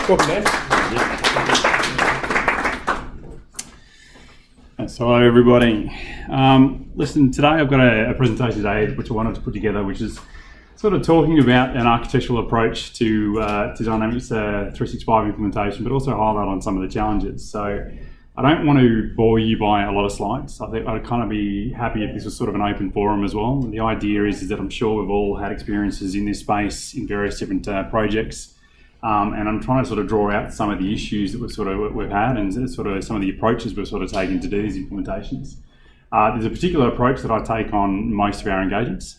Welcome, Dan. So hello everybody. Listen, today I've got a presentation today which I wanted to put together, which is sort of talking about an architectural approach to Dynamics 365 implementation, but also highlight on some of the challenges. So I don't want to bore you by a lot of slides. I think I'd kind of be happy if this was sort of an open forum as well. And the idea is that I'm sure we've all had experiences in this space in various different projects. And I'm trying to sort of draw out some of the issues that we've had and sort of some of the approaches we've sort of taken to do these implementations. There's a particular approach that I take on most of our engagements,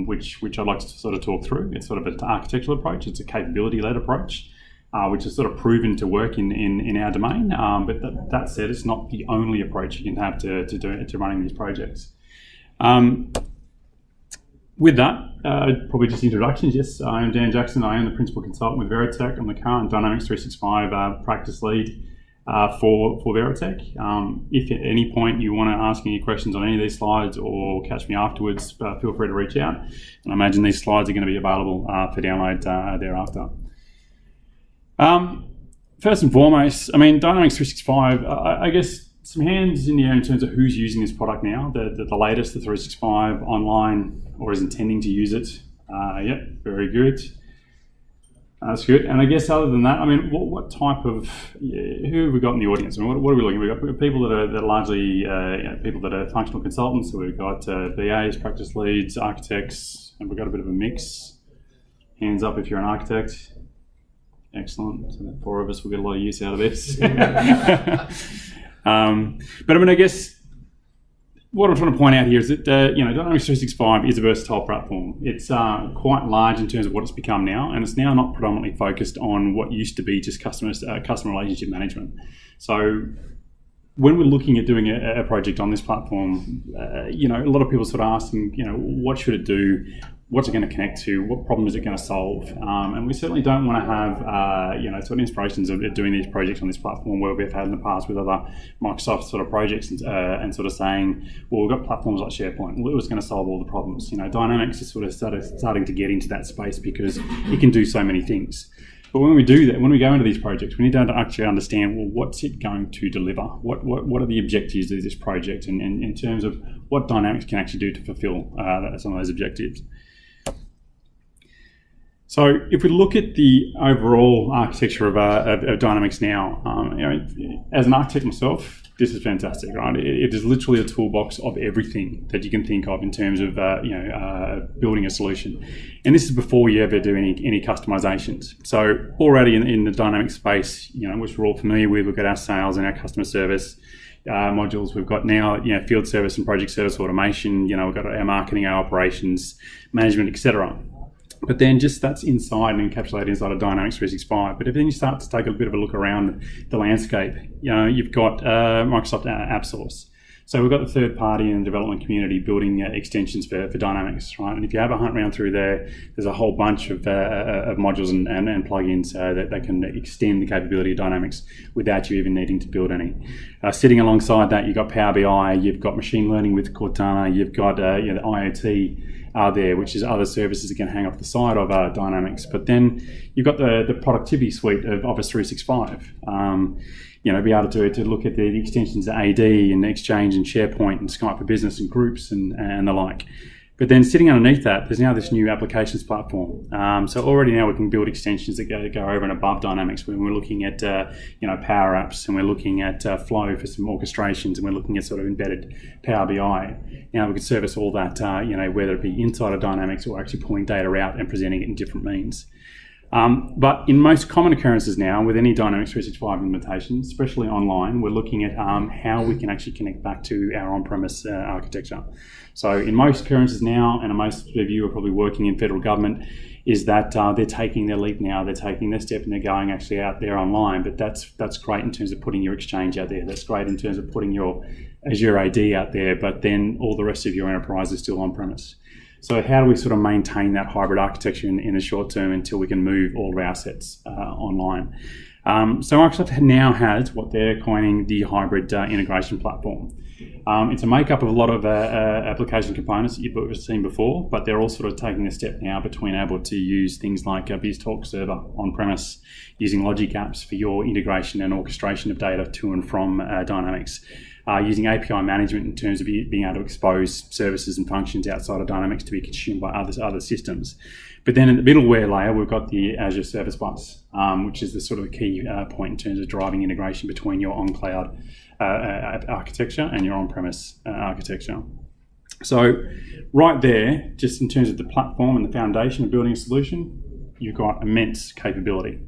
which I'd like to sort of talk through. It's sort of an architectural approach. It's a capability-led approach, which is sort of proven to work in our domain. But that said, it's not the only approach you can have to running these projects. With that, probably just introductions. Yes, I am Dan Jackson. I am the Principal Consultant with Veritec. I'm the current Dynamics 365 Practice Lead for Veritec. If at any point you want to ask any questions on any of these slides or catch me afterwards, feel free to reach out. And I imagine these slides are going to be available for download thereafter. First and foremost, I mean, Dynamics 365, I guess some hands in the air in terms of who's using this product now, the latest, the 365 online, or is intending to use it. Yep, very good. That's good. And I guess other than that, I mean, what type of, who have we got in the audience? I mean, what are we looking at? We've got people that are largely people that are functional consultants. So we've got BAs, practice leads, architects, and we've got a bit of a mix. Hands up if you're an architect. Excellent. So the four of us will get a lot of use out of this. But I mean, I guess what I'm trying to point out here is that Dynamics 365 is a versatile platform. It's quite large in terms of what it's become now, and it's now not predominantly focused on what used to be just customer relationship management. So when we're looking at doing a project on this platform, a lot of people sort of asking, what should it do? What's it going to connect to? What problem is it going to solve? And we certainly don't want to have, sort of inspirations of doing these projects on this platform where we've had in the past with other Microsoft sort of projects and sort of saying, well, we've got platforms like SharePoint. Well, it was going to solve all the problems. Dynamics is sort of starting to get into that space because it can do so many things. But when we do that, when we go into these projects, we need to actually understand, well, what's it going to deliver? What are the objectives of this project? And in terms of what Dynamics can actually do to fulfill some of those objectives. So if we look at the overall architecture of Dynamics now, as an architect myself, this is fantastic, right? It is literally a toolbox of everything that you can think of in terms of building a solution. And this is before you ever do any customizations. So already in the Dynamics space, which we're all familiar with, we've got our sales and our customer service modules. We've got now, field service and project service automation. We've got our marketing, our operations, management, etc. But then just that's inside and encapsulated inside of Dynamics 365. But if then you start to take a bit of a look around the landscape, you've got Microsoft AppSource. So we've got the third party and development community building extensions for Dynamics, right? And if you have a hunt around through there's a whole bunch of modules and plugins that can extend the capability of Dynamics without you even needing to build any. Sitting alongside that, you've got Power BI, you've got machine learning with Cortana, you've got the IoT there, which is other services that can hang off the side of Dynamics. But then you've got the productivity suite of Office 365. Be able to look at the extensions of AD and Exchange and SharePoint and Skype for Business and groups and the like. But then sitting underneath that, there's now this new applications platform. So already now we can build extensions that go over and above Dynamics when we're looking at Power Apps, and we're looking at Flow for some orchestrations, and we're looking at sort of embedded Power BI. Now we can service all that, whether it be inside of Dynamics or actually pulling data out and presenting it in different means. But in most common occurrences now, with any Dynamics 365 implementation, especially online, we're looking at how we can actually connect back to our on-premise architecture. So in most occurrences now, and most of you are probably working in federal government, is that they're taking their leap now, they're taking their step and they're going actually out there online. But that's great in terms of putting your Exchange out there. That's great in terms of putting your Azure AD out there, but then all the rest of your enterprise is still on-premise. So how do we sort of maintain that hybrid architecture in the short term until we can move all of our assets online? So Microsoft now has what they're coining the hybrid integration platform. It's a makeup of a lot of application components that you've seen before, but they're all sort of taking a step now between able to use things like a BizTalk server on-premise, using logic apps for your integration and orchestration of data to and from Dynamics, using API management in terms of being able to expose services and functions outside of Dynamics to be consumed by other systems. But then in the middleware layer, we've got the Azure Service Bus, which is the sort of a key point in terms of driving integration between your on-cloud architecture and your on-premise architecture. So right there, just in terms of the platform and the foundation of building a solution, you've got immense capability.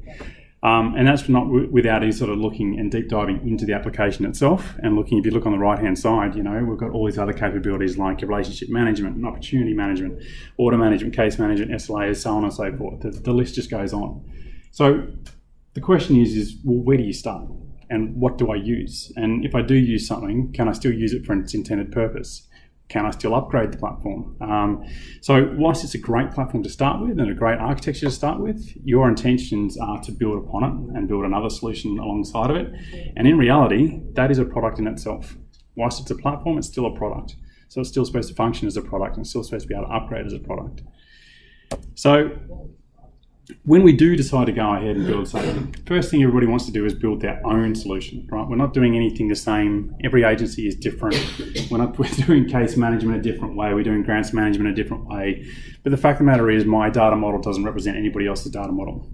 And that's not without any sort of looking and deep diving into the application itself and looking, if you look on the right-hand side, we've got all these other capabilities like relationship management and opportunity management, order management, case management, SLAs, so on and so forth. The list just goes on. So the question is, well, where do you start? And what do I use? And if I do use something, can I still use it for its intended purpose? Can I still upgrade the platform? So whilst it's a great platform to start with and a great architecture to start with, your intentions are to build upon it and build another solution alongside of it. And in reality, that is a product in itself. Whilst it's a platform, it's still a product. So it's still supposed to function as a product and it's still supposed to be able to upgrade as a product. So when we do decide to go ahead and build something, first thing everybody wants to do is build their own solution, right? We're not doing anything the same. Every agency is different. We're doing case management a different way. We're doing grants management a different way. But the fact of the matter is my data model doesn't represent anybody else's data model.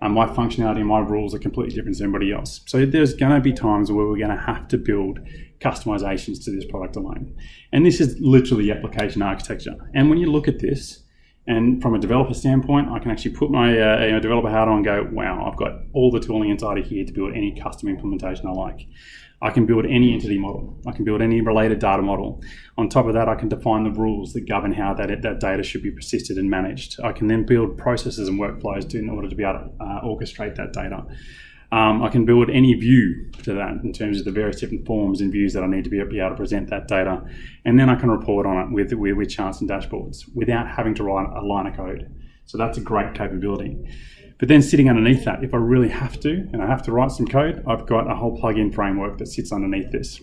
My functionality and my rules are completely different to everybody else. So there's going to be times where we're going to have to build customizations to this product alone. And this is literally application architecture. And when you look at this, and from a developer standpoint, I can actually put my developer hat on and go, wow, I've got all the tooling inside of here to build any custom implementation I like. I can build any entity model. I can build any related data model. On top of that, I can define the rules that govern how that data should be persisted and managed. I can then build processes and workflows in order to be able to orchestrate that data. I can build any view to that in terms of the various different forms and views that I need to be able to present that data. And then I can report on it with charts and dashboards without having to write a line of code. So that's a great capability. But then sitting underneath that, if I really have to, and I have to write some code, I've got a whole plugin framework that sits underneath this,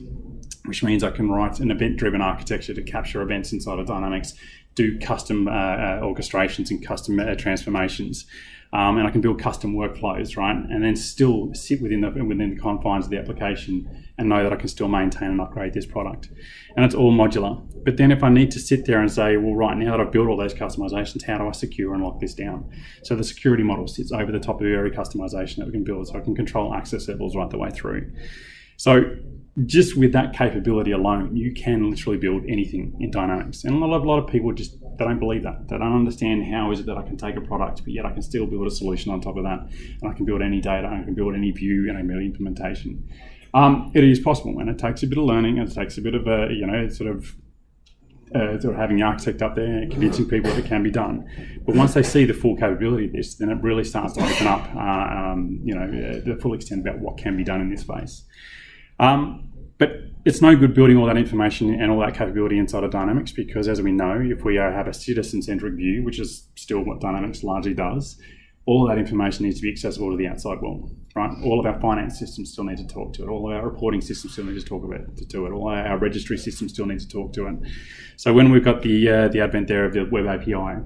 which means I can write an event-driven architecture to capture events inside of Dynamics, do custom orchestrations and custom transformations. And I can build custom workflows, right? And then still sit within the confines of the application and know that I can still maintain and upgrade this product. And it's all modular. But then if I need to sit there and say, well, right, now that I've built all those customizations, how do I secure and lock this down? So the security model sits over the top of every customization that we can build, so I can control access levels right the way through. So just with that capability alone, you can literally build anything in Dynamics. And a lot of people they don't believe that. They don't understand how is it that I can take a product, but yet I can still build a solution on top of that. And I can build any data, and I can build any view and any implementation. It is possible, and it takes a bit of learning, and it takes a bit of sort of having the architect up there and convincing people that it can be done. But once they see the full capability of this, then it really starts to open up the full extent about what can be done in this space. But it's no good building all that information and all that capability inside of Dynamics, because as we know, if we have a citizen-centric view, which is still what Dynamics largely does, all of that information needs to be accessible to the outside world, right? All of our finance systems still need to talk to it. All of our reporting systems still need to talk to it. All our registry systems still need to talk to it. So when we've got the advent there of the Web API,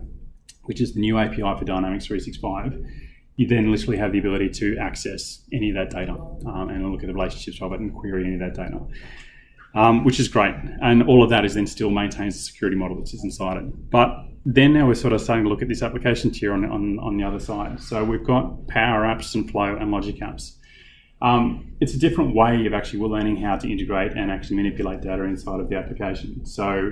which is the new API for Dynamics 365, you then literally have the ability to access any of that data and look at the relationships of it and query any of that data, which is great. And all of that is then still maintains the security model that sits inside it. But then now we're sort of starting to look at this application tier on the other side. So we've got Power Apps and Flow and Logic Apps. It's a different way of we're learning how to integrate and actually manipulate data inside of the application. So,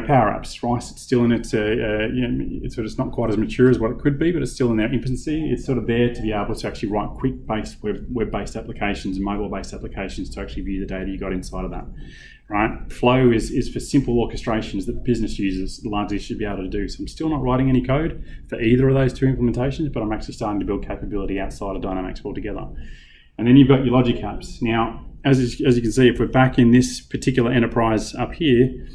Power Apps, right? It's still in its, it's not quite as mature as what it could be, but it's still in their infancy. It's sort of there to be able to actually write quick-based web-based applications and mobile-based applications to actually view the data you got inside of that, right? Flow is for simple orchestrations that business users largely should be able to do. So I'm still not writing any code for either of those two implementations, but I'm actually starting to build capability outside of Dynamics altogether. And then you've got your Logic Apps. Now, as you can see, if we're back in this particular enterprise up here,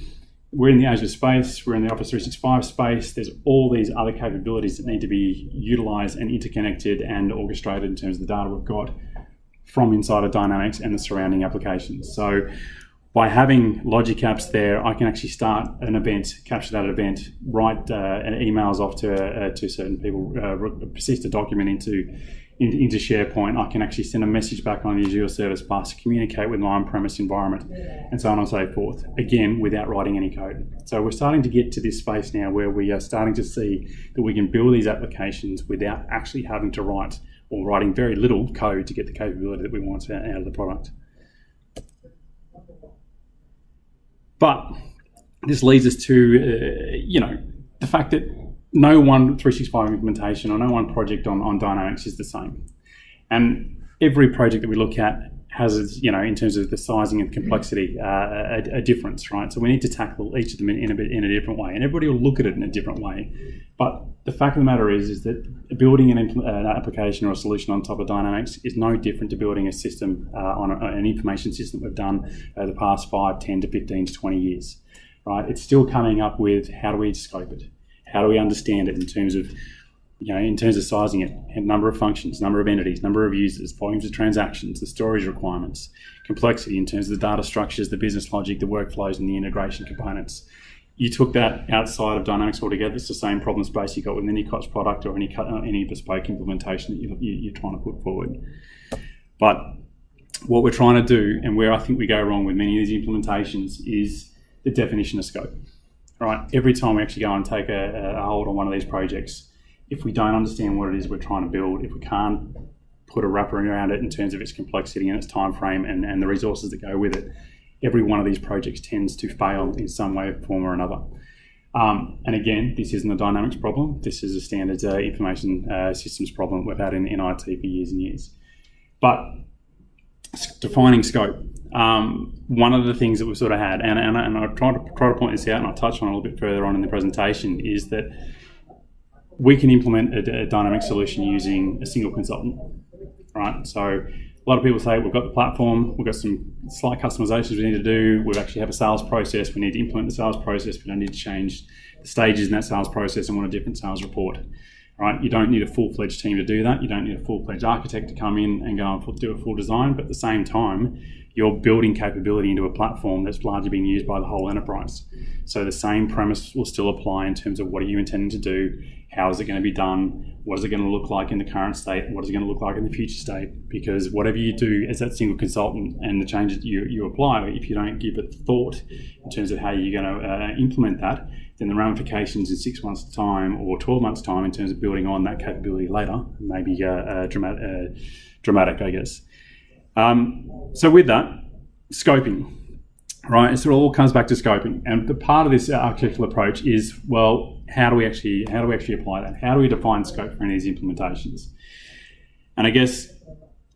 we're in the Azure space, we're in the Office 365 space. There's all these other capabilities that need to be utilized and interconnected and orchestrated in terms of the data we've got from inside of Dynamics and the surrounding applications. So by having logic apps there, I can actually start an event, capture that event, write emails off to certain people, persist a document into SharePoint. I can actually send a message back on the Azure Service Bus, communicate with my on-premise environment, and so on and so forth, again, without writing any code. So we're starting to get to this space now where we are starting to see that we can build these applications without actually having to write or writing very little code to get the capability that we want out of the product. But this leads us to, the fact that no one 365 implementation or no one project on Dynamics is the same. And every project that we look at has, in terms of the sizing and complexity, a difference, right? So we need to tackle each of them in a different way, and everybody will look at it in a different way. But the fact of the matter is that building an application or a solution on top of Dynamics is no different to building a system on an information system we've done over the past 5, 10 to 15 to 20 years, right? It's still coming up with how do we scope it? How do we understand it in terms of sizing it, number of functions, number of entities, number of users, volumes of transactions, the storage requirements, complexity in terms of the data structures, the business logic, the workflows, and the integration components. You took that outside of Dynamics altogether, it's the same problem space you got with any COTS product or any bespoke implementation that you're trying to put forward. But what we're trying to do, and where I think we go wrong with many of these implementations, is the definition of scope. Right? Every time we actually go and take a hold on one of these projects, if we don't understand what it is we're trying to build, if we can't put a wrapper around it in terms of its complexity and its time frame and the resources that go with it, every one of these projects tends to fail in some way, form or another. And again, this isn't a Dynamics problem. This is a standard information systems problem we've had in IT for years and years. But defining scope. One of the things that we've sort of had, and I try to point this out, and I'll touch on it a little bit further on in the presentation, is that we can implement a dynamic solution using a single consultant, right? So a lot of people say we've got the platform, we've got some slight customizations we need to do, we actually have a sales process, we need to implement the sales process, we don't need to change the stages in that sales process and want a different sales report. Right, you don't need a full-fledged team to do that. You don't need a full-fledged architect to come in and go and do a full design. But at the same time, you're building capability into a platform that's largely being used by the whole enterprise. So the same premise will still apply in terms of what are you intending to do, how is it going to be done, what is it going to look like in the current state, what is it going to look like in the future state. Because whatever you do as that single consultant and the changes you apply, if you don't give it thought in terms of how you're going to implement that, then the ramifications in 6 months' time or 12 months' time in terms of building on that capability later may be dramatic, I guess. So with that, scoping, right? It sort of all comes back to scoping. And the part of this architectural approach is, well, how do we actually apply that? How do we define scope for any of these implementations? And I guess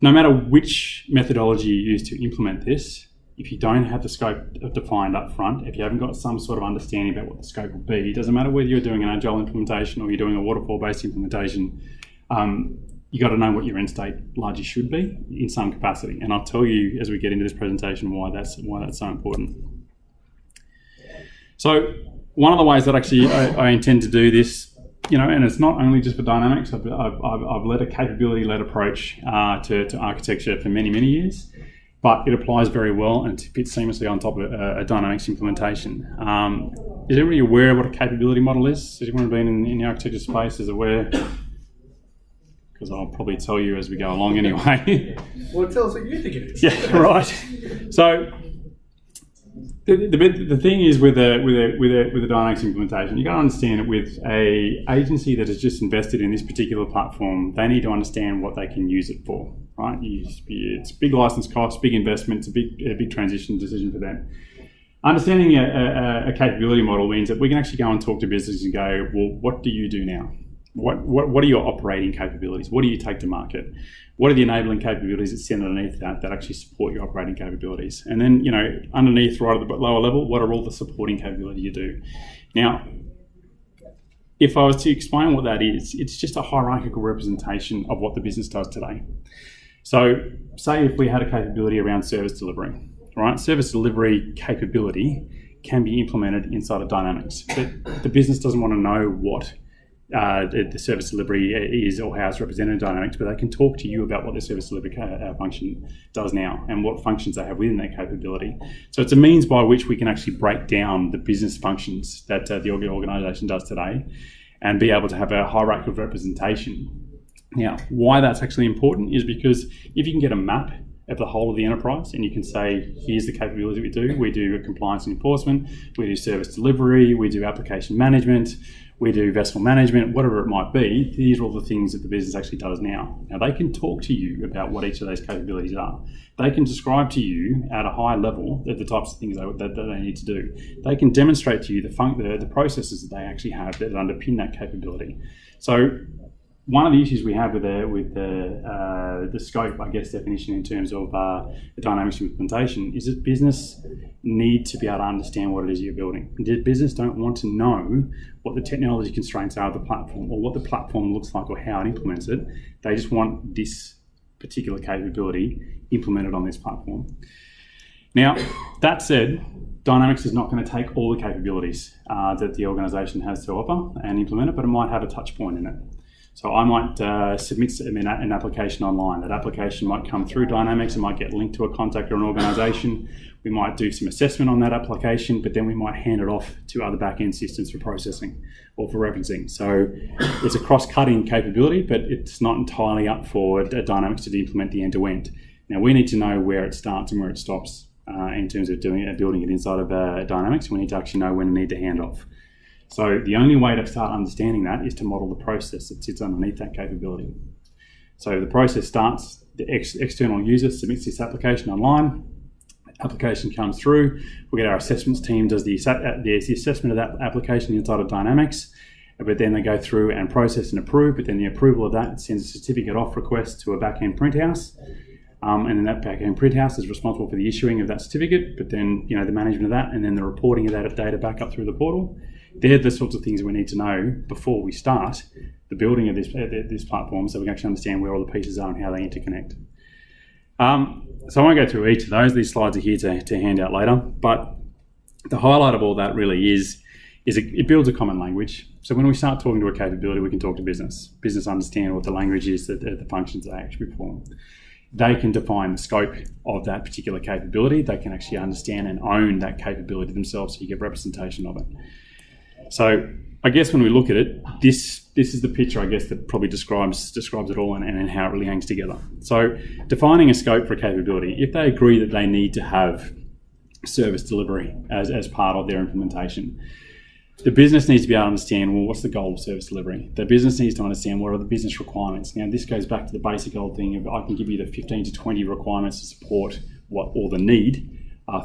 no matter which methodology you use to implement this, if you don't have the scope defined up front, if you haven't got some sort of understanding about what the scope will be, it doesn't matter whether you're doing an agile implementation or you're doing a waterfall-based implementation, you got to know what your end state largely should be in some capacity. And I'll tell you as we get into this presentation why that's so important. So one of the ways that actually I intend to do this, and it's not only just for Dynamics. I've led a capability-led approach to architecture for many, many years. But it applies very well and it fits seamlessly on top of a Dynamics implementation. Is everybody aware of what a capability model is? Has anyone been in the architecture space is aware? Because I'll probably tell you as we go along anyway. Well, tell us what you think it is. Yeah, right. So the thing is with a Dynamics implementation, you got to understand it with a agency that has just invested in this particular platform. They need to understand what they can use it for. Right? It's big license costs, big investment, it's a big transition decision for them. Understanding a capability model means that we can actually go and talk to businesses and go, well, what do you do now? What are your operating capabilities? What do you take to market? What are the enabling capabilities that sit underneath that actually support your operating capabilities? And then, underneath, right at the lower level, what are all the supporting capability you do? Now, if I was to explain what that is, it's just a hierarchical representation of what the business does today. So say if we had a capability around service delivery, right? Service delivery capability can be implemented inside of Dynamics. But the business doesn't want to know what the service delivery is or how it's represented in Dynamics, but they can talk to you about what the service delivery function does now and what functions they have within that capability. So it's a means by which we can actually break down the business functions that the organisation does today and be able to have a hierarchical representation. Now, why that's actually important is because if you can get a map of the whole of the enterprise and you can say, here's the capability we do compliance and enforcement, we do service delivery, we do application management, we do vessel management, whatever it might be, these are all the things that the business actually does now. Now, they can talk to you about what each of those capabilities are. They can describe to you at a high level the types of things that they need to do. They can demonstrate to you the processes that they actually have that underpin that capability. So one of the issues we have with the scope, I guess, definition in terms of the Dynamics implementation is that business need to be able to understand what it is you're building. The business don't want to know what the technology constraints are of the platform or what the platform looks like or how it implements it. They just want this particular capability implemented on this platform. Now, that said, Dynamics is not going to take all the capabilities that the organisation has to offer and implement it, but it might have a touch point in it. So I might submit an application online. That application might come through Dynamics. It might get linked to a contact or an organisation. We might do some assessment on that application, but then we might hand it off to other back-end systems for processing or for referencing. So it's a cross-cutting capability, but it's not entirely up for Dynamics to implement the end-to-end. Now, we need to know where it starts and where it stops in terms of building it inside of Dynamics. We need to actually know when we need to hand off. So the only way to start understanding that is to model the process that sits underneath that capability. So the process starts, the external user submits this application online, application comes through, we get our assessments team does the assessment of that application inside of Dynamics, but then they go through and process and approve, but then the approval of that sends a certificate off request to a back-end print house. And then that back-end print house is responsible for the issuing of that certificate, but then the management of that and then the reporting of that data back up through the portal. They're the sorts of things we need to know before we start the building of this platform so we can actually understand where all the pieces are and how they interconnect. So I won't go through each of those. These slides are here to hand out later. But the highlight of all that really is it builds a common language. So when we start talking to a capability, we can talk to business. Business understand what the language is, the functions they actually perform. They can define the scope of that particular capability. They can actually understand and own that capability themselves so you get representation of it. So I guess when we look at it, this is the picture, I guess, that probably describes it all and how it really hangs together. So defining a scope for a capability, if they agree that they need to have service delivery as part of their implementation, the business needs to be able to understand, well, what's the goal of service delivery? The business needs to understand what are the business requirements. Now, this goes back to the basic old thing of I can give you the 15 to 20 requirements to support the need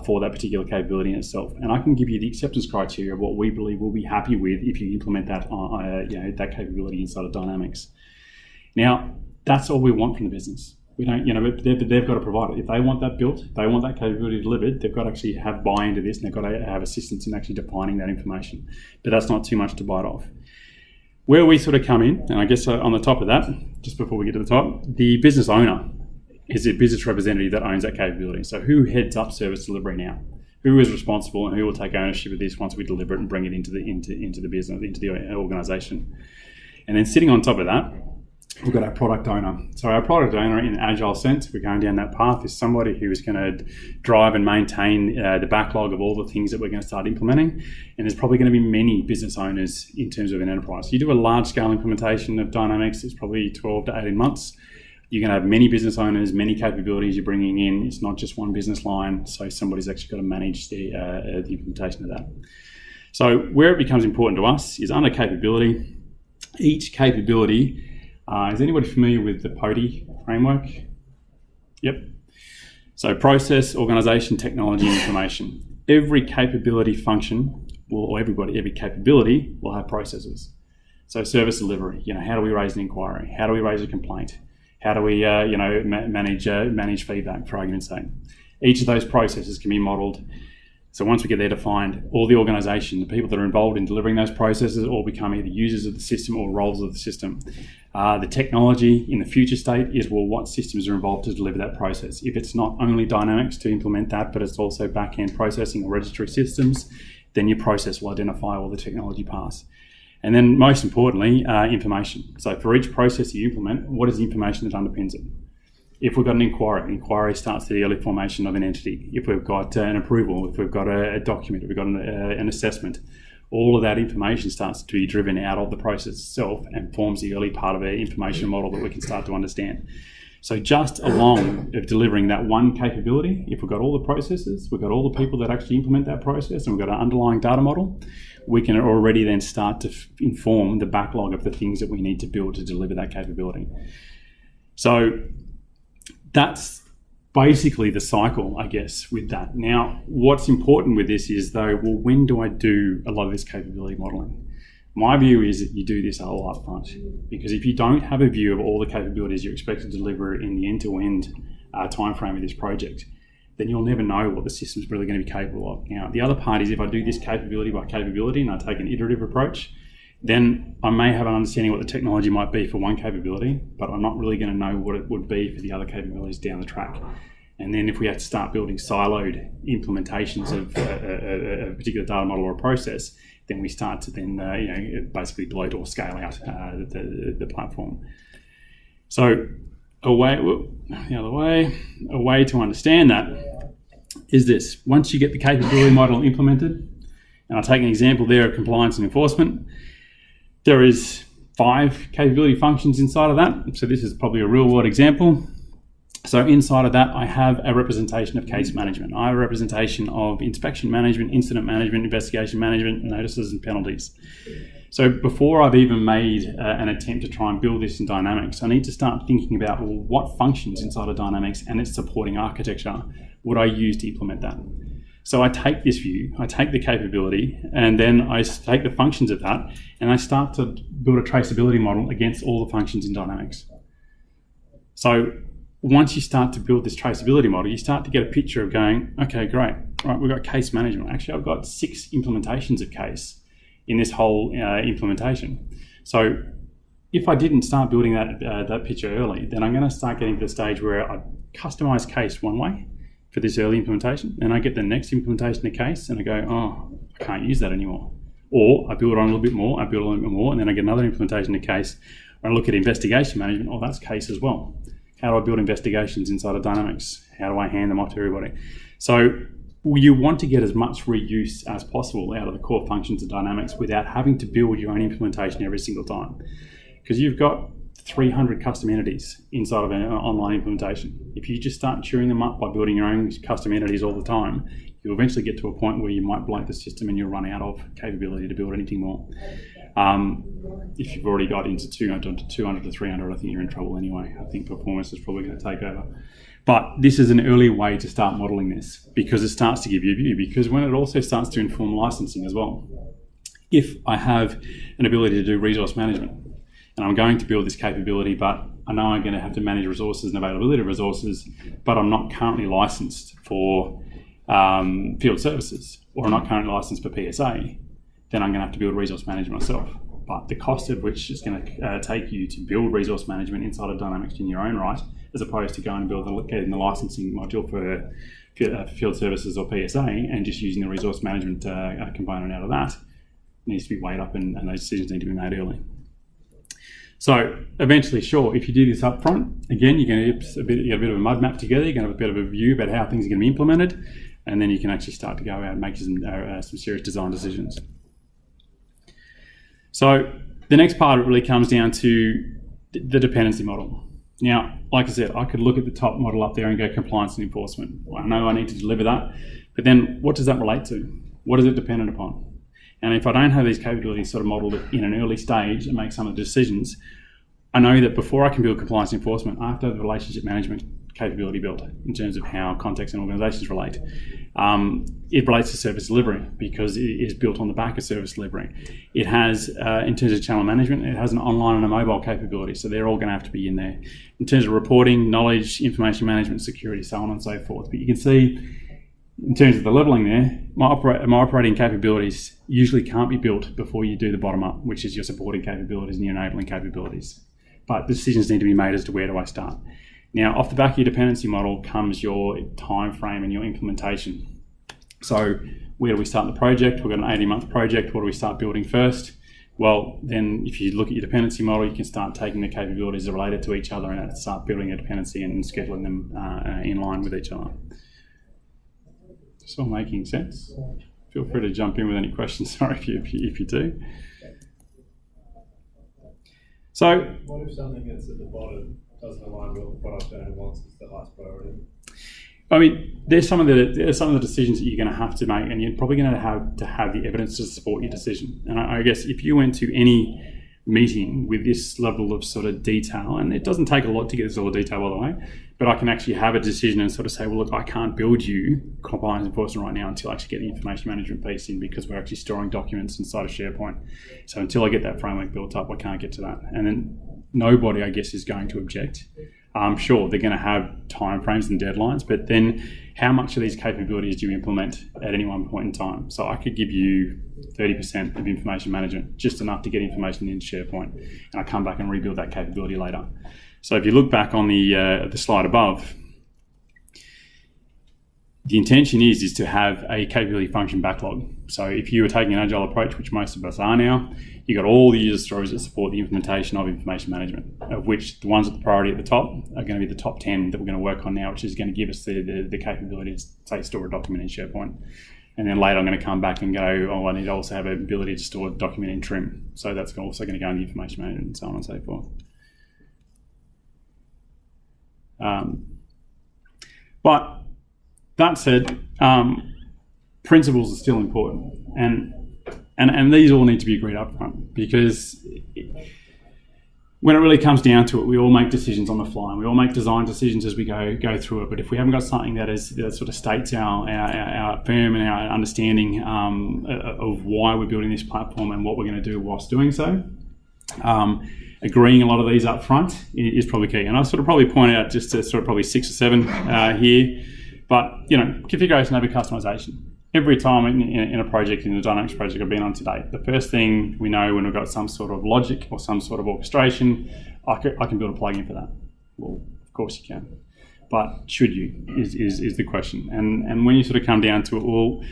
for that particular capability in itself. And I can give you the acceptance criteria of what we believe we'll be happy with if you implement that that capability inside of Dynamics. Now, that's all we want from the business. We don't, but they've got to provide it. If they want that built, if they want that capability delivered, they've got to actually have buy-in to this and they've got to have assistance in actually defining that information. But that's not too much to bite off. Where we sort of come in, and I guess on the top of that, just before we get to the top, the business owner is a business representative that owns that capability. So who heads up service delivery now? Who is responsible and who will take ownership of this once we deliver it and bring it into the business, into the organisation? And then sitting on top of that, we've got our product owner. So our product owner, in an agile sense, we're going down that path, is somebody who is going to drive and maintain the backlog of all the things that we're going to start implementing. And there's probably going to be many business owners in terms of an enterprise. You do a large-scale implementation of Dynamics, it's probably 12 to 18 months. You're going to have many business owners, many capabilities you're bringing in. It's not just one business line, so somebody's actually got to manage the implementation of that. So where it becomes important to us is under capability. Each capability, is anybody familiar with the POTI framework? Yep. So process, organisation, technology, and information. Every capability function, every capability will have processes. So service delivery, how do we raise an inquiry? How do we raise a complaint? How do we, manage feedback, for argument's sake? Each of those processes can be modelled. So once we get there defined, all the organisation, the people that are involved in delivering those processes all become either users of the system or roles of the system. The technology in the future state is, what systems are involved to deliver that process? If it's not only Dynamics to implement that, but it's also back-end processing or registry systems, then your process will identify all the technology paths. And then most importantly, information. So for each process you implement, what is the information that underpins it? If we've got an inquiry starts the early formation of an entity. If we've got an approval, if we've got a document, if we've got an assessment, all of that information starts to be driven out of the process itself and forms the early part of an information model that we can start to understand. So just along of delivering that one capability, if we've got all the processes, we've got all the people that actually implement that process, and we've got an underlying data model, we can already then start to inform the backlog of the things that we need to build to deliver that capability. So that's basically the cycle, I guess, with that. Now, what's important with this is, though, well, when do I do a lot of this capability modeling? My view is that you do this all up front, because if you don't have a view of all the capabilities you're expected to deliver in the end-to-end timeframe of this project, then you'll never know what the system's really going to be capable of. Now, the other part is if I do this capability by capability and I take an iterative approach, then I may have an understanding what the technology might be for one capability, but I'm not really going to know what it would be for the other capabilities down the track. And then if we have to start building siloed implementations of a particular data model or a process, then we start to then basically bloat or scale out the platform. So a way to understand that is this. Once you get the capability model implemented, and I'll take an example there of compliance and enforcement, there is 5 capability functions inside of that. So this is probably a real world example. So inside of that, I have a representation of case management. I have a representation of inspection management, incident management, investigation management, notices and penalties. So before I've even made an attempt to try and build this in Dynamics, I need to start thinking about, well, what functions inside of Dynamics and its supporting architecture would I use to implement that? So I take this view, I take the capability, and then I take the functions of that, and I start to build a traceability model against all the functions in Dynamics. So once you start to build this traceability model, you start to get a picture of going, okay, great, right, we've got case management. Actually, I've got 6 implementations of case in this whole implementation. So if I didn't start building that picture early, then I'm going to start getting to the stage where I customize case one way for this early implementation, and I get the next implementation of case and I go, oh, I can't use that anymore. Or I build it on a little bit more, and then I get another implementation of case, or I look at investigation management, oh, that's case as well. How do I build investigations inside of Dynamics? How do I hand them off to everybody? So you want to get as much reuse as possible out of the core functions of Dynamics without having to build your own implementation every single time. Because you've got 300 custom entities inside of an online implementation. If you just start chewing them up by building your own custom entities all the time, you'll eventually get to a point where you might bloat the system and you'll run out of capability to build anything more. If you've already got into 200 to 300, I think you're in trouble anyway. I think performance is probably going to take over. But this is an early way to start modeling this, because it starts to give you a view, because when it also starts to inform licensing as well. If I have an ability to do resource management, and I'm going to build this capability, but I know I'm going to have to manage resources and availability of resources, but I'm not currently licensed for field services, or I'm not currently licensed for PSA, then I'm going to have to build resource management myself. But the cost of which is going to take you to build resource management inside of Dynamics in your own right, as opposed to going and getting the licensing module for field services or PSA and just using the resource management component out of that, needs to be weighed up, and those decisions need to be made early. So eventually, sure, if you do this up front, again, you're going to get a bit of a mud map together, you're going to have a bit of a view about how things are going to be implemented, and then you can actually start to go out and make some serious design decisions. So the next part, it really comes down to the dependency model. Now, like I said, I could look at the top model up there and go compliance and enforcement. Well, I know I need to deliver that, but then what does that relate to? What is it dependent upon? And if I don't have these capabilities sort of modeled in an early stage and make some of the decisions, I know that before I can build compliance and enforcement, I have to have the relationship management capability built in terms of how contexts and organizations relate. It relates to service delivery because it is built on the back of service delivery. It has, in terms of channel management, it has an online and a mobile capability, so they're all going to have to be in there. In terms of reporting, knowledge, information management, security, so on and so forth. But you can see, in terms of the leveling there, my operating capabilities usually can't be built before you do the bottom up, which is your supporting capabilities and your enabling capabilities. But decisions need to be made as to where do I start. Now, off the back of your dependency model comes your time frame and your implementation. So Where do we start the project? We've got an 18-month project. What do we start building first? Well, then if you look at your dependency model, you can start taking the capabilities that are related to each other and start building a dependency and scheduling them in line with each other. It's all making sense. Feel free to jump in with any questions, sorry, if you do. So, what if something that's at the bottom doesn't align with what product owner wants as the highest priority? I mean, there's some of the decisions that you're going to have to make, and you're probably going to have the evidence to support your decision. And I guess if you went to any meeting with this level of sort of detail, and it doesn't take a lot to get this level of detail, by the way, but I can actually have a decision and sort of say, well, look, I can't build you compliance enforcement right now until I actually get the information management piece in, because we're actually storing documents inside of SharePoint. So until I get that framework built up, I can't get to that. And then nobody, I guess, is going to object. Sure, they're going to have timeframes and deadlines, but then how much of these capabilities do you implement at any one point in time? So I could give you 30% of information management, just enough to get information into SharePoint, and I come back and rebuild that capability later. So if you look back on the slide above, the intention is to have a capability function backlog. So if you were taking an agile approach, which most of us are now, you've got all the user stories that support the implementation of information management, of which the ones at the priority at the top are going to be the top 10 that we're going to work on now, which is going to give us the capability to, say, store a document in SharePoint. And then later I'm going to come back and go, oh, I need to also have an ability to store a document in Trim. So that's also going to go in the information management and so on and so forth. But that said, principles are still important, and these all need to be agreed up front, because when it really comes down to it, we all make decisions on the fly, and we all make design decisions as we go through it. But if we haven't got something that sort of states our firm and our understanding of why we're building this platform and what we're going to do whilst doing so, agreeing a lot of these up front is probably key. And I'll sort of probably point out just to sort of probably 6 or 7 here. But, you know, configuration over customization. Every time in a project, in the Dynamics project I've been on today, the first thing we know when we've got some sort of logic or some sort of orchestration, I can build a plugin for that. Well, of course you can. But should you, is the question. And when you sort of come down to it, well,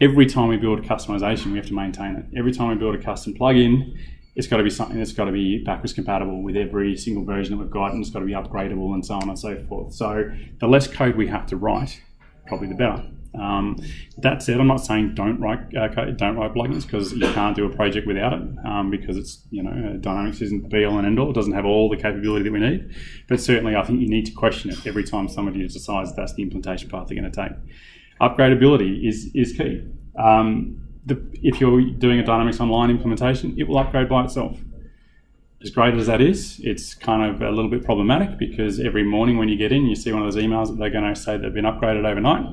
every time we build a customization, we have to maintain it. Every time we build a custom plugin, it's got to be something that's got to be backwards compatible with every single version that we've got, and it's got to be upgradable and so on and so forth. So the less code we have to write, probably the better. That said, I'm not saying don't write plugins, because you can't do a project without it, because it's, you know, Dynamics isn't the be all and end all. It doesn't have all the capability that we need. But certainly I think you need to question it every time somebody decides that's the implementation path they're going to take. Upgradability is key. If you're doing a Dynamics Online implementation, it will upgrade by itself. As great as that is, it's kind of a little bit problematic, because every morning when you get in, you see one of those emails that they're going to say they've been upgraded overnight.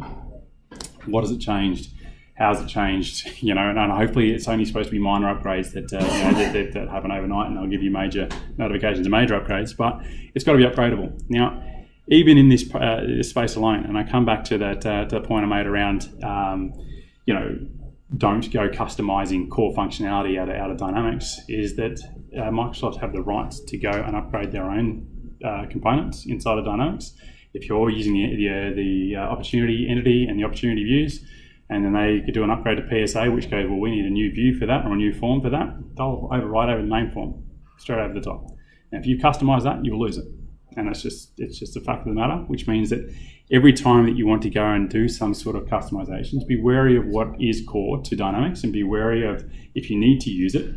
What has it changed? How's it changed? You know, and hopefully it's only supposed to be minor upgrades that that happen overnight, and they'll give you major notifications of major upgrades. But it's got to be upgradable. Now, even in this space alone, and I come back to the point I made around, you know, don't go customizing core functionality out of Dynamics, is that Microsoft have the right to go and upgrade their own components inside of Dynamics. If you're using the opportunity entity and the opportunity views, and then they could do an upgrade to PSA, which goes, well, we need a new view for that or a new form for that, they'll override over the main form, straight over the top. Now, if you customize that, you'll lose it. And it's just a fact of the matter, which means that every time that you want to go and do some sort of customizations, be wary of what is core to Dynamics, and be wary of, if you need to use it,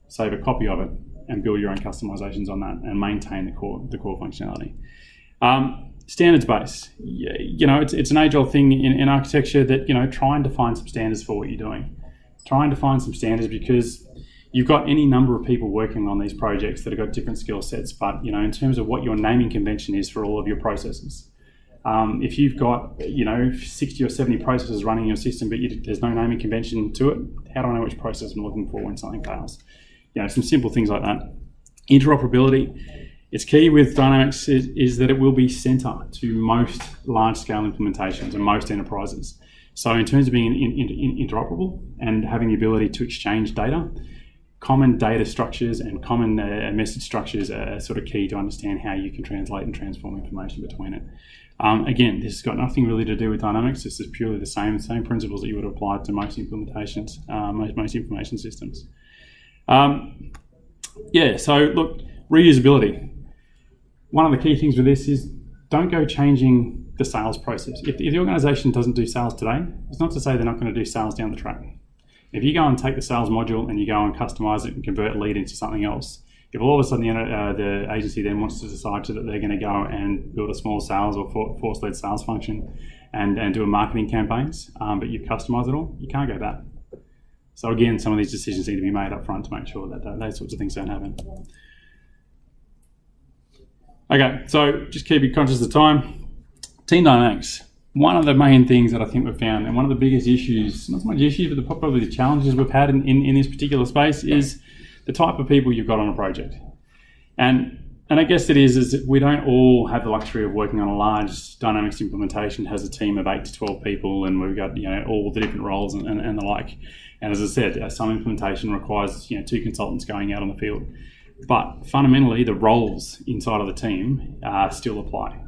save a copy of it and build your own customizations on that and maintain the core functionality. Standards base, you know, it's an age old thing in architecture that, you know, try and define some standards for what you're doing. Try and define some standards, because you've got any number of people working on these projects that have got different skill sets, but, you know, in terms of what your naming convention is for all of your processes. If you've got, you know, 60 or 70 processes running in your system, but there's no naming convention to it, how do I know which process I'm looking for when something fails? You know, some simple things like that. Interoperability. It's key with Dynamics is that it will be center to most large-scale implementations and most enterprises. So in terms of being interoperable and having the ability to exchange data, common data structures and common message structures are sort of key to understand how you can translate and transform information between it. Again, this has got nothing really to do with Dynamics. This is purely the same principles that you would apply to most implementations, most information systems. So look, reusability. One of the key things with this is don't go changing the sales process. If the organisation doesn't do sales today, it's not to say they're not going to do sales down the track. If you go and take the sales module and you go and customise it and convert a lead into something else, if all of a sudden the agency then wants to decide that they're going to go and build a small sales or force-led sales function and do a marketing campaigns, but you've customised it all, you can't go back. So again, some of these decisions need to be made up front to make sure that those sorts of things don't happen. Okay, so just keep conscious of time. Team dynamics. One of the main things that I think we've found, and one of the biggest issues, not so much issues, but probably the challenges we've had in this particular space is the type of people you've got on a project. And I guess it is that we don't all have the luxury of working on a large Dynamics implementation, has a team of 8 to 12 people, and we've got all the different roles and the like. And as I said, some implementation requires 2 consultants going out on the field. But fundamentally, the roles inside of the team still apply.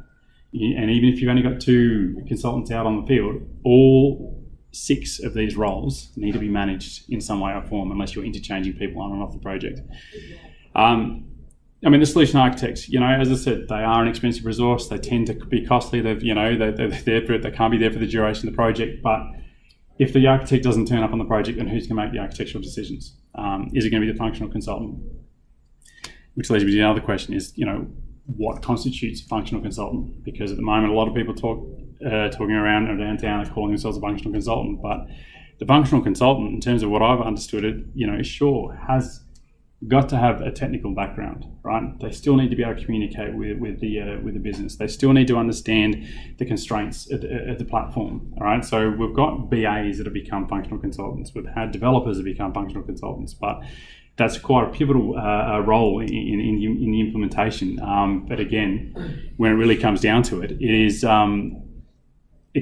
And even if you've only got 2 consultants out on the field, all 6 of these roles need to be managed in some way or form, unless you're interchanging people on and off the project. The solution architects, as I said, they are an expensive resource. They tend to be costly. They can't be there for the duration of the project. But if the architect doesn't turn up on the project, then who's going to make the architectural decisions? Is it going to be the functional consultant? Which leads me to another question: is what constitutes a functional consultant? Because at the moment, a lot of people talking around downtown are calling themselves a functional consultant, but the functional consultant, in terms of what I've understood it, sure has got to have a technical background, right? They still need to be able to communicate with the business. They still need to understand the constraints of the platform, all right? So we've got BAs that have become functional consultants. We've had developers that become functional consultants, but that's quite a pivotal role in the implementation. But again, when it really comes down to it, it's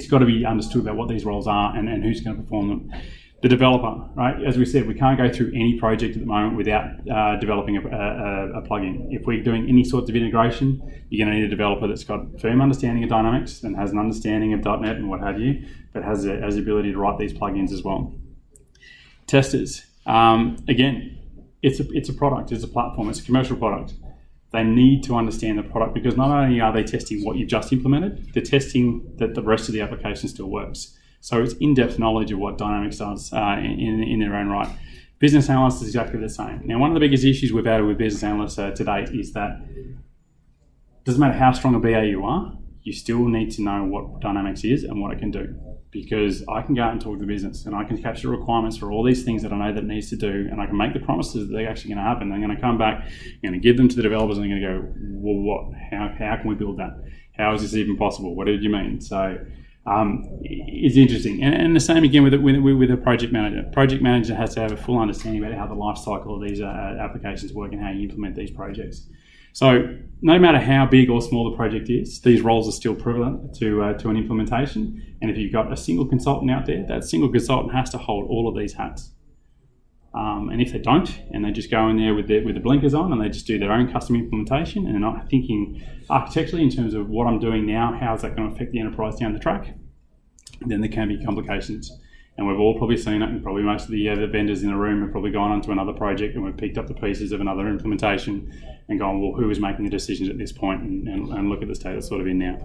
got to be understood about what these roles are and who's going to perform them. The developer, right? As we said, we can't go through any project at the moment without developing a plugin. If we're doing any sorts of integration, you're going to need a developer that's got firm understanding of Dynamics and has an understanding of .NET and what have you, but has the ability to write these plugins as well. Testers, again, it's a product, it's a platform, it's a commercial product. They need to understand the product, because not only are they testing what you've just implemented, they're testing that the rest of the application still works. So it's in-depth knowledge of what Dynamics does in their own right. Business analysts is exactly the same. Now, one of the biggest issues we've had with business analysts to date is that it doesn't matter how strong a BA you are, you still need to know what Dynamics is and what it can do. Because I can go out and talk to the business and I can capture requirements for all these things that I know that it needs to do, and I can make the promises that they're actually going to happen. They're going to come back, I'm going to give them to the developers, and they're going to go, well, what? How can we build that? How is this even possible? What did you mean? So it's interesting. And the same again with a project manager. Project manager has to have a full understanding about how the life cycle of these applications work and how you implement these projects. So no matter how big or small the project is, these roles are still prevalent to an implementation. And if you've got a single consultant out there, that single consultant has to hold all of these hats. And if they don't, and they just go in there with the blinkers on and they just do their own custom implementation and they're not thinking architecturally in terms of what I'm doing now, how is that going to affect the enterprise down the track, then there can be complications. And we've all probably seen it, and probably most of the vendors in the room have probably gone onto another project and we've picked up the pieces of another implementation and gone, well, who is making the decisions at this point, and look at the state that's sort of in now.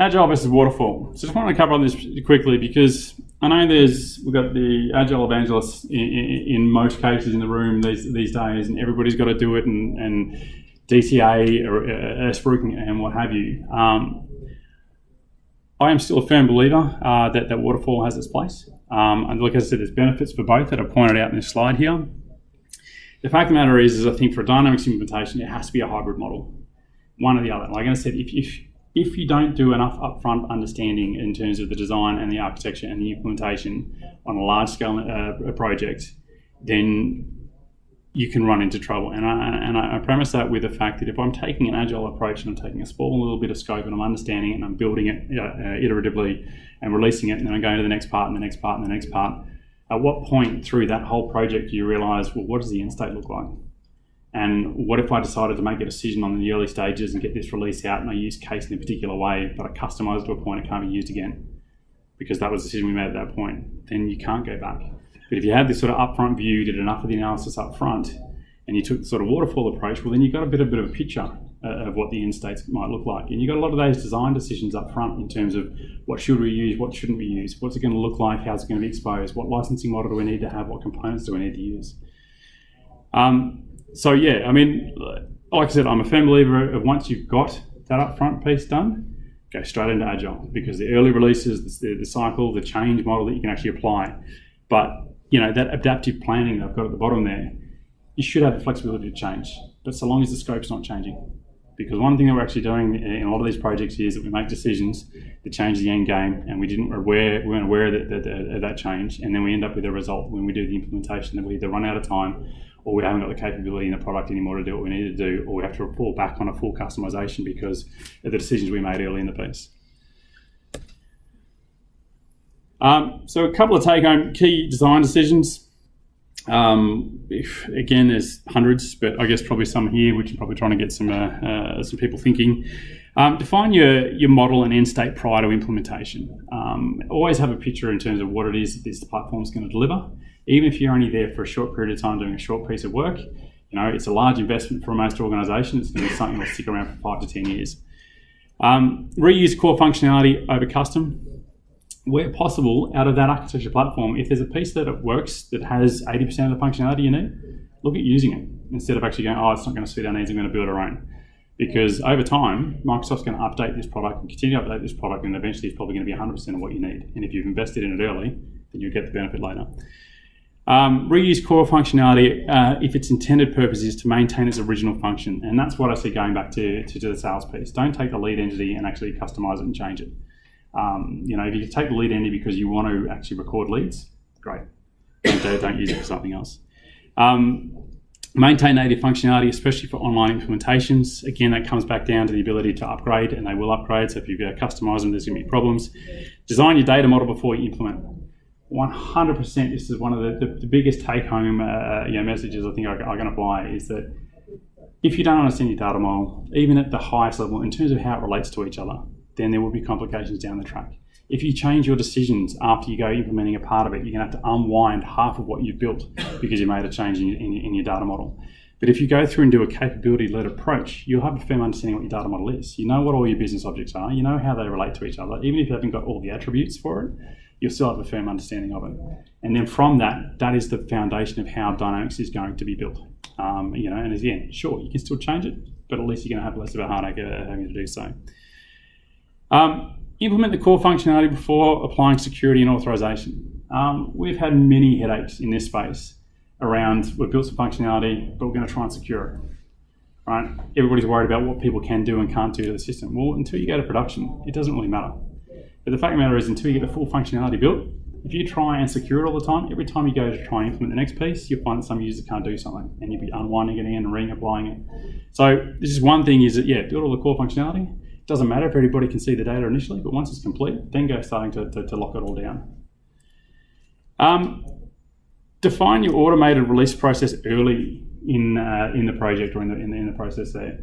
Agile versus waterfall. So just want to cover on this quickly, because I know we've got the Agile evangelists in most cases in the room these days, and everybody's got to do it, and DTA or Spruik and what have you. I am still a firm believer that waterfall has its place. And like I said, there's benefits for both that are pointed out in this slide here. The fact of the matter is I think for a Dynamics implementation, it has to be a hybrid model, one or the other. Like I said, if you don't do enough upfront understanding in terms of the design and the architecture and the implementation on a large-scale project, then you can run into trouble. And I premise that with the fact that if I'm taking an agile approach and I'm taking a small little bit of scope and I'm understanding it and I'm building it iteratively and releasing it, and then I'm going to the next part and the next part and the next part, At what point through that whole project do you realise, well, what does the end state look like? And what if I decided to make a decision on the early stages and get this release out and I use case in a particular way, but I customise it to a point it can't be used again? Because that was the decision we made at that point. Then you can't go back. But if you had this sort of upfront view, did enough of the analysis up front, and you took the sort of waterfall approach, well, then you've got a bit of a picture of what the end states might look like. And you've got a lot of those design decisions up front in terms of what should we use, what shouldn't we use, what's it going to look like, how's it going to be exposed, what licensing model do we need to have, what components do we need to use. So yeah, I mean, like I said, I'm a firm believer of once you've got that upfront piece done, go straight into Agile, because the early releases, the cycle, the change model that you can actually apply. But you know, that adaptive planning that I've got at the bottom there, you should have the flexibility to change, but so long as the scope's not changing. Because one thing that we're actually doing in a lot of these projects is that we make decisions that change the end game, and we weren't aware of that change, and then we end up with a result when we do the implementation that we either run out of time, or we haven't got the capability in the product anymore to do what we need to do, or we have to fall back on a full customization because of the decisions we made early in the piece. So a couple of take-home key design decisions. Again, there's hundreds, but I guess probably some here, which are probably trying to get some people thinking. Define your model and end state prior to implementation. Always have a picture in terms of what it is that this platform is going to deliver. Even if you're only there for a short period of time doing a short piece of work, you know, it's a large investment for most organisations. It's going to be something that'll stick around for 5 to 10 years. Reuse core functionality over custom. Where possible, out of that architecture platform, if there's a piece that it works that has 80% of the functionality you need, look at using it instead of actually going, oh, it's not going to suit our needs, I'm going to build our own. Because over time, Microsoft's going to update this product and continue to update this product, and eventually it's probably going to be 100% of what you need. And if you've invested in it early, then you'll get the benefit later. Reuse core functionality if its intended purpose is to maintain its original function. And that's what I see going back to the sales piece. Don't take the lead entity and actually customize it and change it. You know, if you take the lead entity because you want to actually record leads, great. Don't use it for something else. Maintain native functionality, especially for online implementations. Again, that comes back down to the ability to upgrade, and they will upgrade. So if you've got to customize them, there's going to be problems. Design your data model before you implement. 100%, this is one of the biggest take-home messages I think I can apply, is that if you don't understand your data model, even at the highest level, in terms of how it relates to each other, then there will be complications down the track. If you change your decisions after you go implementing a part of it, you're going to have to unwind half of what you've built because you made a change in your data model. But if you go through and do a capability-led approach, you'll have a firm understanding what your data model is. You know what all your business objects are. You know how they relate to each other. Even if you haven't got all the attributes for it, you'll still have a firm understanding of it. And then from that is the foundation of how Dynamics is going to be built. And again, sure, you can still change it, but at least you're going to have less of a heartache having to do so. Implement the core functionality before applying security and authorization. We've had many headaches in this space around, we've built some functionality, but we're going to try and secure it, right? Everybody's worried about what people can do and can't do to the system. Well, until you go to production, it doesn't really matter. But the fact of the matter is, until you get the full functionality built, if you try and secure it all the time, every time you go to try and implement the next piece, you'll find that some users can't do something, and you'll be unwinding it and reapplying it. So this is one thing, is that, build all the core functionality. It doesn't matter if everybody can see the data initially, but once it's complete, then go starting to lock it all down. Define your automated release process early in the project or in the process there.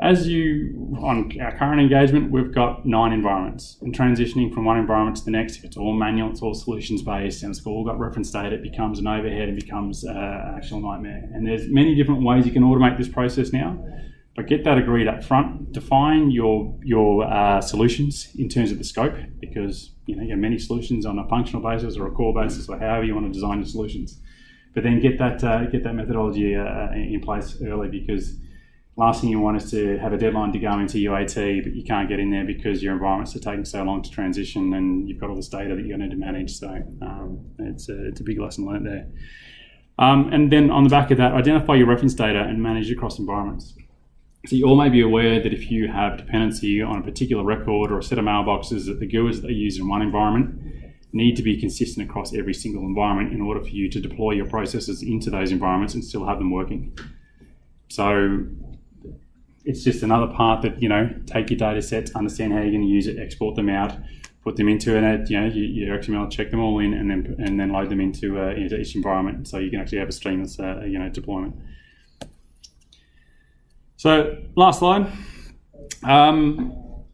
On our current engagement, we've got 9 environments, and transitioning from one environment to the next, if it's all manual, it's all solutions based, and it's all got reference data, it becomes an overhead and becomes an actual nightmare. And there's many different ways you can automate this process now. But get that agreed up front. Define your solutions in terms of the scope, because you have many solutions on a functional basis or a core basis, or however you want to design your solutions. But then get that methodology in place early, because last thing you want is to have a deadline to go into UAT, but you can't get in there because your environments are taking so long to transition, and you've got all this data that you need to manage. So it's a big lesson learned there. And then on the back of that, identify your reference data and manage it across environments. So you all may be aware that if you have dependency on a particular record or a set of mailboxes, that the GUIs that they use in one environment need to be consistent across every single environment in order for you to deploy your processes into those environments and still have them working. So it's just another part that, take your data sets, understand how you're going to use it, export them out, put them into your XML, check them all in, and then load them into each environment, so you can actually have a streamless deployment. So last slide,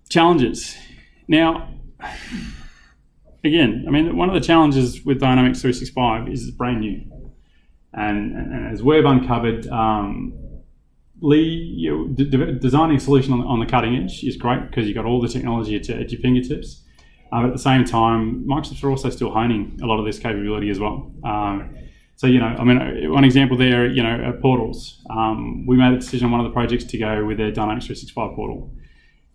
challenges. Now, again, I mean, one of the challenges with Dynamics 365 is it's brand new, and as we've uncovered, designing a solution on the cutting edge is great because you've got all the technology at your fingertips. But at the same time, Microsoft are also still honing a lot of this capability as well. So, I mean, one example there, portals. We made a decision on one of the projects to go with a Dynamics 365 portal.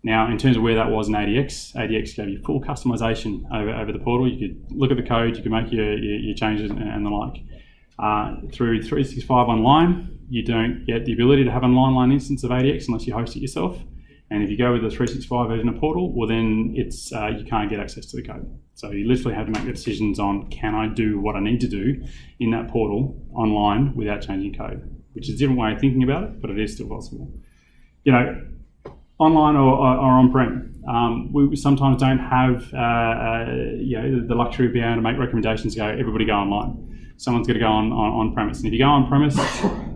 Now, in terms of where that was in ADX gave you full customization over the portal. You could look at the code, you could make your changes and the like. Through 365 Online, you don't get the ability to have an online instance of ADX unless you host it yourself. And if you go with the 365 version of portal, well then it's you can't get access to the code. So you literally have to make the decisions on, can I do what I need to do in that portal online without changing code, which is a different way of thinking about it, but it is still possible. Online or on-prem, we sometimes don't have the luxury of being able to make recommendations, everybody go online. Someone's got to go on-premise. And if you go on-premise,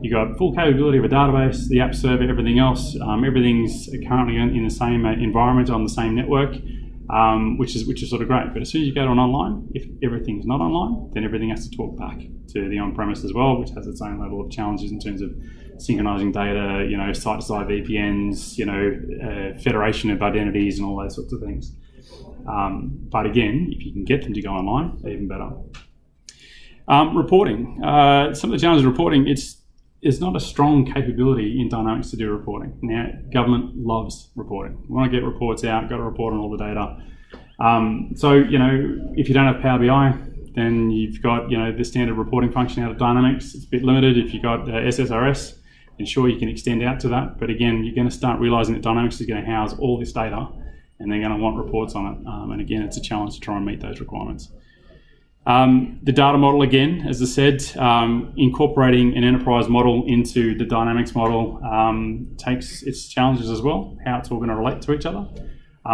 you've got full capability of a database, the app server, everything else. Everything's currently in the same environment on the same network, which is sort of great. But as soon as you go to an online, if everything's not online, then everything has to talk back to the on-premise as well, which has its own level of challenges in terms of synchronizing data, site-to-site VPNs, federation of identities and all those sorts of things. But again, if you can get them to go online, even better. Reporting. Some of the challenges of reporting, it's not a strong capability in Dynamics to do reporting. Now, government loves reporting. You want to get reports out, got to report on all the data. So, if you don't have Power BI, then you've got, the standard reporting function out of Dynamics. It's a bit limited. If you've got SSRS, then sure, you can extend out to that. But again, you're going to start realizing that Dynamics is going to house all this data and they're going to want reports on it. And again, it's a challenge to try and meet those requirements. The data model, again, as I said, incorporating an enterprise model into the Dynamics model takes its challenges as well, how it's all going to relate to each other.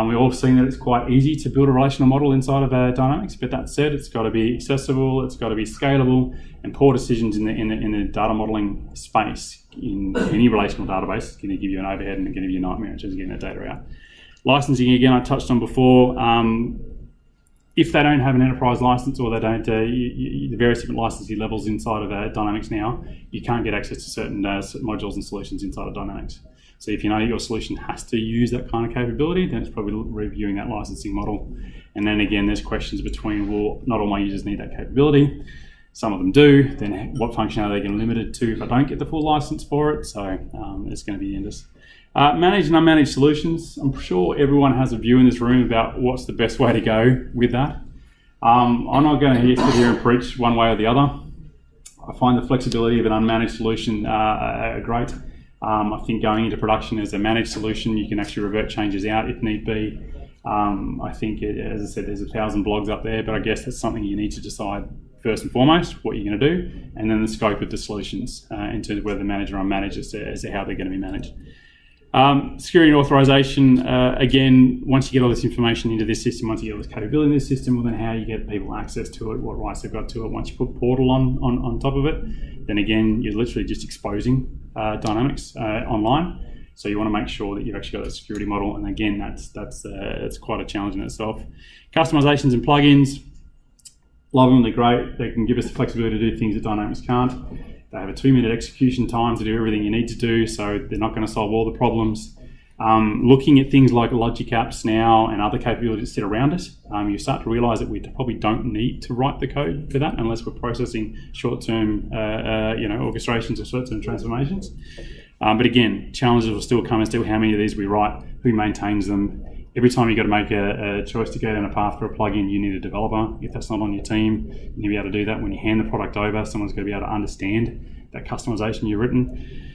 We've all seen that it's quite easy to build a relational model inside of Dynamics, but that said, it's got to be accessible, it's got to be scalable, and poor decisions in the data modeling space in any relational database is going to give you an overhead and going to give you a nightmare in terms of getting that data out. Licensing, again, I touched on before. If they don't have an enterprise license or they don't, the various different licensing levels inside of Dynamics now, you can't get access to certain modules and solutions inside of Dynamics. So if you know your solution has to use that kind of capability, then it's probably reviewing that licensing model. And then again, there's questions between, well, not all my users need that capability. Some of them do. Then what functionality are they going to limit it to if I don't get the full license for it? So it's going to be endless. Managed and unmanaged solutions. I'm sure everyone has a view in this room about what's the best way to go with that. I'm not going to sit here and preach one way or the other. I find the flexibility of an unmanaged solution great. I think going into production as a managed solution, you can actually revert changes out if need be. I think, as I said, there's 1,000 blogs up there, but I guess that's something you need to decide first and foremost what you're going to do, and then the scope of the solutions in terms of whether managed or unmanaged as to how they're going to be managed. Security and authorization, again, once you get all this information into this system, once you get all this capability in this system, well then how you get people access to it, what rights they've got to it. Once you put Portal on top of it, then again, you're literally just exposing Dynamics online. So you want to make sure that you've actually got a security model, and again, that's quite a challenge in itself. Customizations and plugins, love them, they're great. They can give us the flexibility to do things that Dynamics can't. They have a 2-minute execution time to do everything you need to do, so they're not going to solve all the problems. Looking at things like logic apps now and other capabilities that sit around it, you start to realize that we probably don't need to write the code for that unless we're processing short-term orchestrations or short-term transformations. But again, challenges will still come as to how many of these we write, who maintains them. Every time you've got to make a choice to go down a path for a plugin, you need a developer. If that's not on your team, you need to be able to do that. When you hand the product over, someone's got to be able to understand that customization you've written.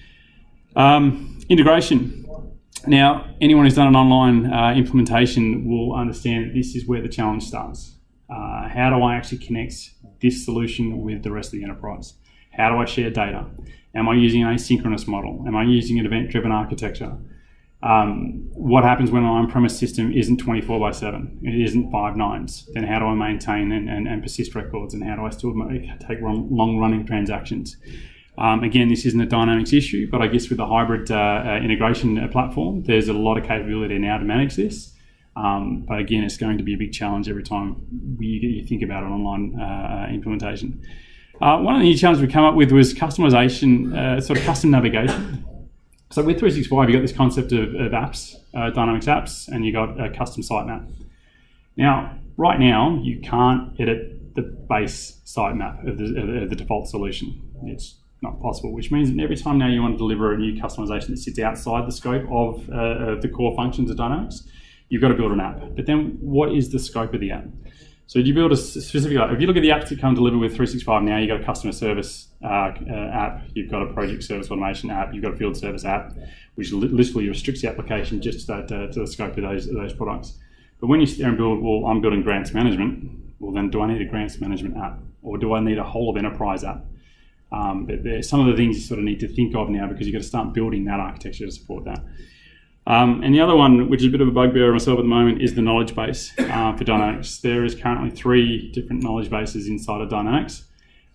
Integration. Now, anyone who's done an online implementation will understand that this is where the challenge starts. How do I actually connect this solution with the rest of the enterprise? How do I share data? Am I using an asynchronous model? Am I using an event-driven architecture? What happens when an on-premise system isn't 24/7? It isn't 5 nines. Then how do I maintain and persist records? And how do I still take long-running transactions? Again, this isn't a Dynamics issue, but I guess with the hybrid integration platform, there's a lot of capability now to manage this. But again, it's going to be a big challenge every time you think about an online implementation. One of the new challenges we come up with was customization, sort of custom navigation. So with 365, you've got this concept of apps, Dynamics apps, and you've got a custom sitemap. Now, right now, you can't edit the base sitemap of the default solution. It's not possible, which means that every time now you want to deliver a new customization that sits outside the scope of the core functions of Dynamics, you've got to build an app. But then what is the scope of the app? So you build a specific, if you look at the apps that come delivered with 365 now, you've got a customer service app, you've got a project service automation app, you've got a field service app, which literally restricts the application just to the scope of those products. But when you sit there and build, well, I'm building grants management, well then do I need a grants management app? Or do I need a whole of enterprise app? But there's some of the things you sort of need to think of now because you've got to start building that architecture to support that. And the other one, which is a bit of a bugbear myself at the moment, is the knowledge base for Dynamics. There is currently 3 different knowledge bases inside of Dynamics,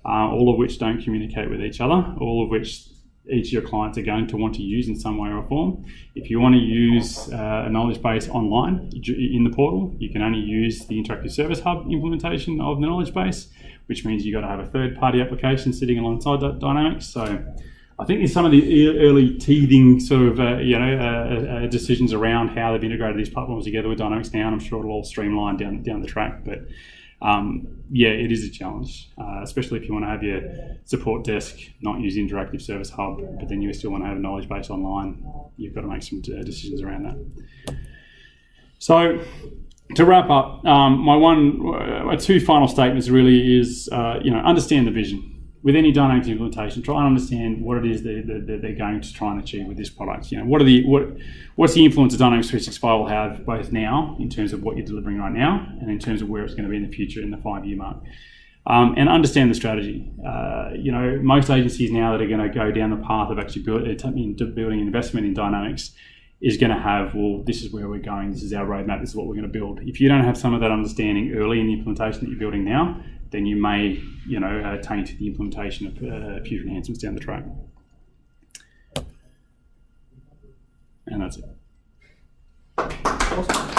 all of which don't communicate with each other, all of which each of your clients are going to want to use in some way or form. If you want to use a knowledge base online in the portal, you can only use the Interactive Service Hub implementation of the knowledge base, which means you've got to have a third-party application sitting alongside Dynamics. So I think there's some of the early teething sort of decisions around how they've integrated these platforms together with Dynamics now, and I'm sure it'll all streamline down the track. But it is a challenge, especially if you want to have your support desk not use Interactive Service Hub, but then you still want to have a knowledge base online. You've got to make some decisions around that. So to wrap up, my 2 final statements really is, understand the vision. With any Dynamics implementation, try and understand what it is that they're going to try and achieve with this product. What's the influence that Dynamics 365 will have both now in terms of what you're delivering right now and in terms of where it's going to be in the future in the 5-year mark. And understand the strategy. Most agencies now that are going to go down the path of actually building investment in Dynamics is going to have, well, this is where we're going, this is our roadmap, this is what we're going to build. If you don't have some of that understanding early in the implementation that you're building now, then you may, taint the implementation of future enhancements down the track. And that's it. Awesome.